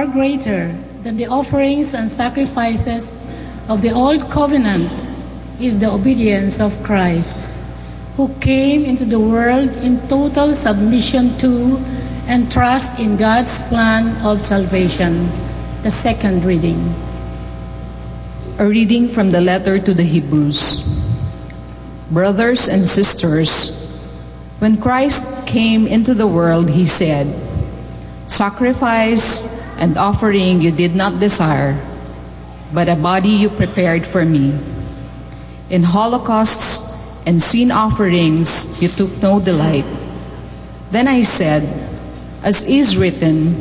far greater than the offerings and sacrifices of the old covenant is the obedience of Christ, who came into the world in total submission to and trust in God's plan of salvation. The second reading. A reading from the letter to the Hebrews. Brothers and sisters, when Christ came into the world, he said, "Sacrifice and offering you did not desire, but a body you prepared for me. In holocausts and sin offerings you took no delight. Then I said, as is written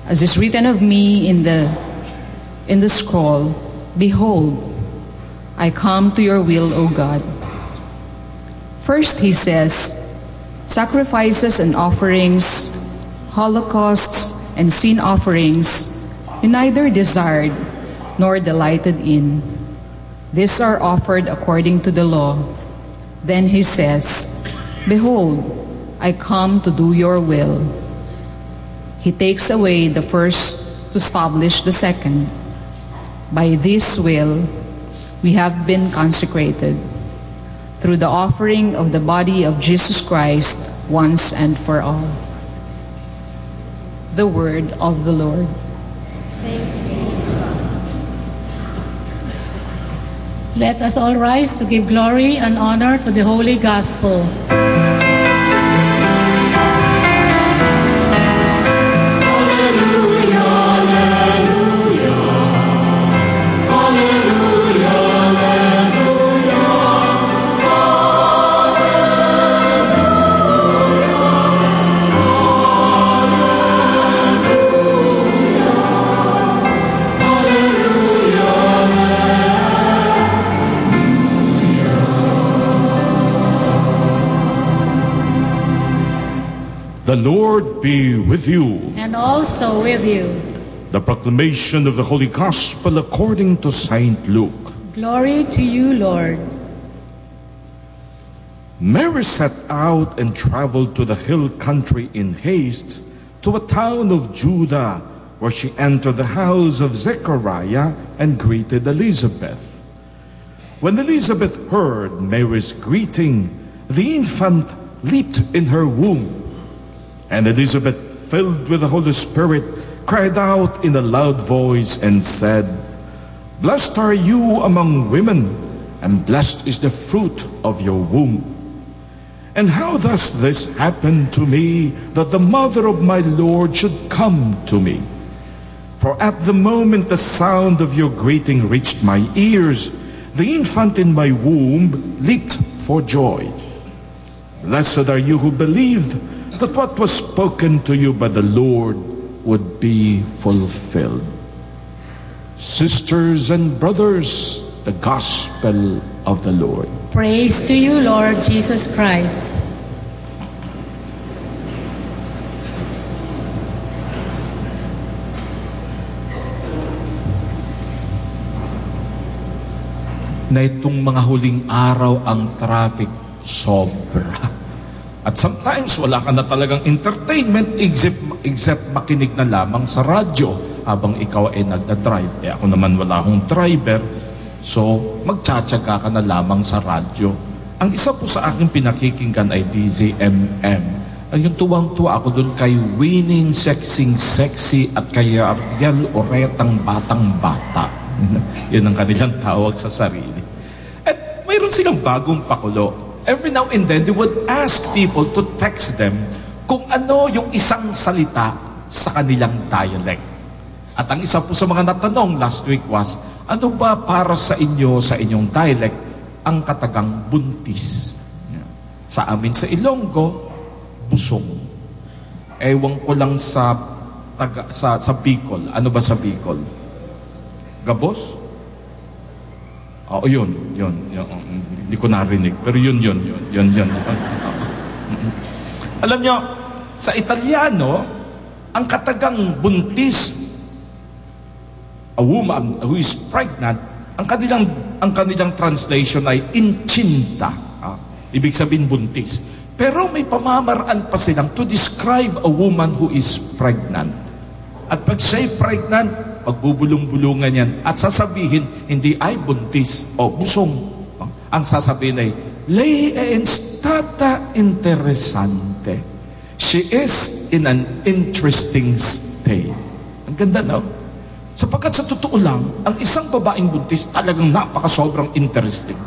of me in the scroll, behold, I come to your will, O God." First he says, sacrifices and offerings, holocausts and sin offerings, you neither desired nor delighted in. These are offered according to the law. Then he says, behold, I come to do your will. He takes away the first to establish the second. By this will we have been consecrated, through the offering of the body of Jesus Christ once and for all. The word of the Lord. Thanks be to God. Let us all rise to give glory and honor to the Holy Gospel. The Lord be with you. And also with you. The proclamation of the Holy Gospel according to Saint Luke. Glory to you, Lord. Mary set out and traveled to the hill country in haste to a town of Judah, where she entered the house of Zechariah and greeted Elizabeth. When Elizabeth heard Mary's greeting, the infant leaped in her womb. And Elizabeth, filled with the Holy Spirit, cried out in a loud voice and said, "Blessed are you among women, and blessed is the fruit of your womb. And how does this happen to me, that the mother of my Lord should come to me? For at the moment the sound of your greeting reached my ears, the infant in my womb leaped for joy. Blessed are you who believed that what was spoken to you by the Lord would be fulfilled." Sisters and brothers, the Gospel of the Lord. Praise to you, Lord Jesus Christ. Na itong mga huling araw ang traffic sobra. At sometimes wala ka na talagang entertainment except makinig na lamang sa radyo habang ikaw ay nagda-drive. Ako naman wala akong driver, so magtsatsaga ka na lamang sa radyo. Ang isa po sa aking pinakikinggan ay DZMM. Yung tuwang-tuwa ako doon kay Winning Sexing Sexy at kay Ariel Oretang Batang Bata. Yun ang kanilang tawag sa sarili. At mayroon silang bagong pakulo. Every now and then, they would ask people to text them kung ano yung isang salita sa kanilang dialect. At ang isa po sa mga natanong last week was, ano ba para sa inyo, sa inyong dialect, ang katagang buntis? Sa amin sa Ilonggo, busong. Ewan ko lang sa Bicol. Ano ba sa Bicol? Gabos? Oo, yun. Hindi ko narinig. Pero yun. Alam nyo, sa Italiano, ang katagang buntis, a woman who is pregnant, ang kanilang translation ay incinta. Ibig sabihin buntis. Pero may pamamaraan pa silang to describe a woman who is pregnant. At pag siya'y pregnant, magbubulong-bulungan yan. At sasabihin, hindi ay buntis o busong. Ang sasabihin ay, lei è in stata interessante. She is in an interesting state. Ang ganda, no? Sapagkat sa totoo lang, ang isang babaeng buntis talagang napaka-sobrang interesting.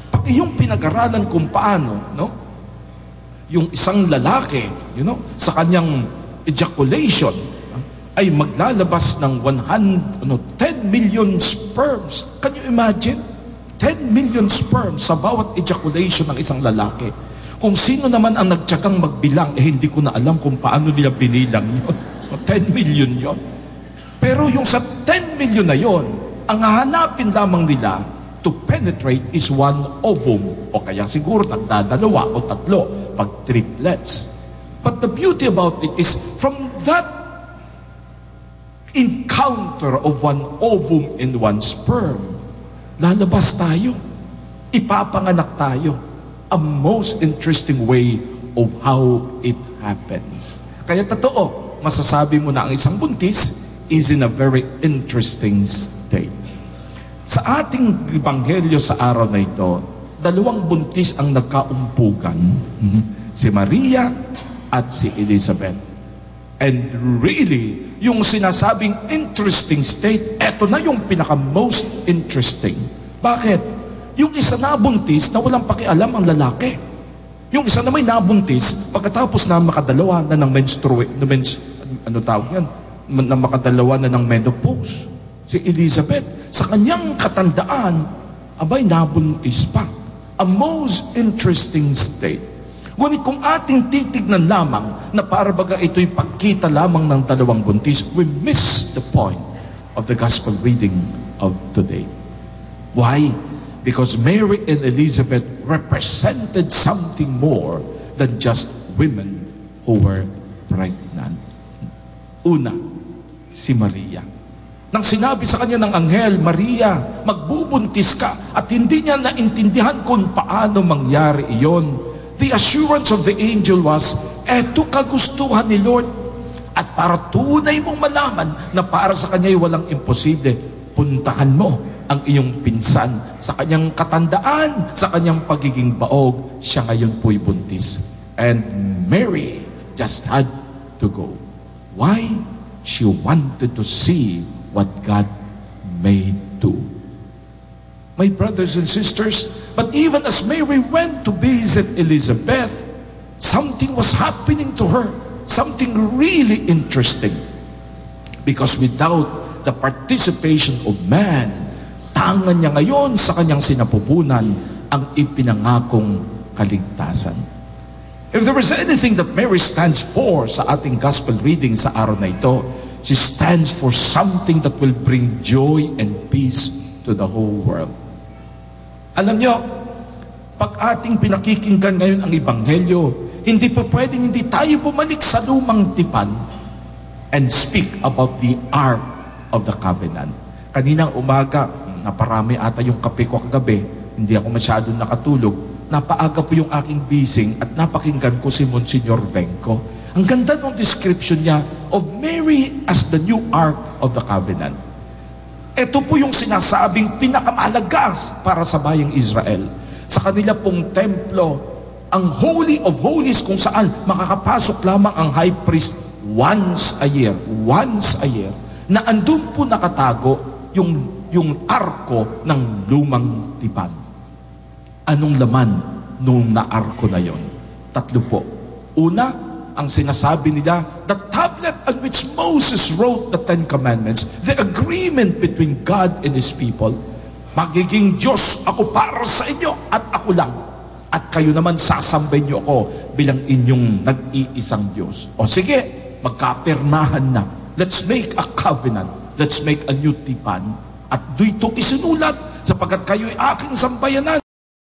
Pag iyong pinag-aralan kung paano, no? Yung isang lalaki, sa kanyang ejaculation, ay maglalabas ng 10 million sperms. Can you imagine? 10 million sperms sa bawat ejaculation ng isang lalaki. Kung sino naman ang nagtyagang magbilang, hindi ko na alam kung paano nila binilang yun. 10 million yon. Pero yung sa 10 million na yon, ang hahanapin lamang nila to penetrate is one ovum. O kaya siguro nagdadalawa o tatlo pag triplets. But the beauty about it is from that encounter of one ovum and one sperm, lalabas tayo. Ipapanganak tayo. A most interesting way of how it happens. Kaya totoo, masasabi mo na ang isang buntis is in a very interesting state. Sa ating ebanghelyo sa araw na ito, 2 buntis ang nagkaumpugan, si Maria at si Elizabeth. And really, yung sinasabing interesting state, eto na yung pinaka-most interesting. Bakit? Yung isa nabuntis na walang pakialam ang lalaki. Yung isa na may nabuntis, pagkatapos na makadalawa na ng na makadalawa na ng menopause. Si Elizabeth, sa kanyang katandaan, abay nabuntis pa. A most interesting state. Ngunit kung ating titignan lamang na para baga ito'y pagkita lamang ng 2 buntis, we miss the point of the gospel reading of today. Why? Because Mary and Elizabeth represented something more than just women who were pregnant. Una, si Maria. Nang sinabi sa kanya ng anghel, Maria, magbubuntis ka, at hindi niya naintindihan kung paano mangyari iyon. The assurance of the angel was, eto kagustuhan ni Lord. At para tunay mong malaman na para sa kanya'y walang imposible, puntahan mo ang iyong pinsan sa kanyang katandaan, sa kanyang pagiging baog, siya ngayon po'y buntis. And Mary just had to go. Why? She wanted to see what God may do. My brothers and sisters, but even as Mary went to visit Elizabeth, something was happening to her, something really interesting. Because without the participation of man, tangan niya ngayon sa kanyang sinapupunan ang ipinangakong kaligtasan. If there is anything that Mary stands for sa ating gospel reading sa araw na ito, she stands for something that will bring joy and peace to the whole world. Alam niyo, pag ating pinakikinggan ngayon ang Ebanghelyo, hindi pa pwedeng hindi tayo bumalik sa lumang tipan and speak about the Ark of the Covenant. Kaninang umaga, naparami ata yung kape ko kagabi, hindi ako masyadong nakatulog, napaaga po yung aking bising at napakinggan ko si Monsignor Venco. Ang ganda ng description niya of Mary as the new Ark of the Covenant. Ito po yung sinasabing pinakamalagas para sa bayang Israel. Sa kanila pong templo, ang Holy of Holies kung saan makakapasok lamang ang high priest once a year, na andun po nakatago yung arko ng lumang tipan. Anong laman nung na-arko na yon? 3 po. Una, ang sinasabi nila, the tablet on which Moses wrote the 10 Commandments, the agreement between God and His people. Magiging Diyos ako para sa inyo at ako lang. At kayo naman sasambay niyo ako bilang inyong nag-iisang Diyos. O sige, magkapirmahan na. Let's make a covenant. Let's make a new tipan. At dito isinulat sapagkat kayo'y aking sambayanan.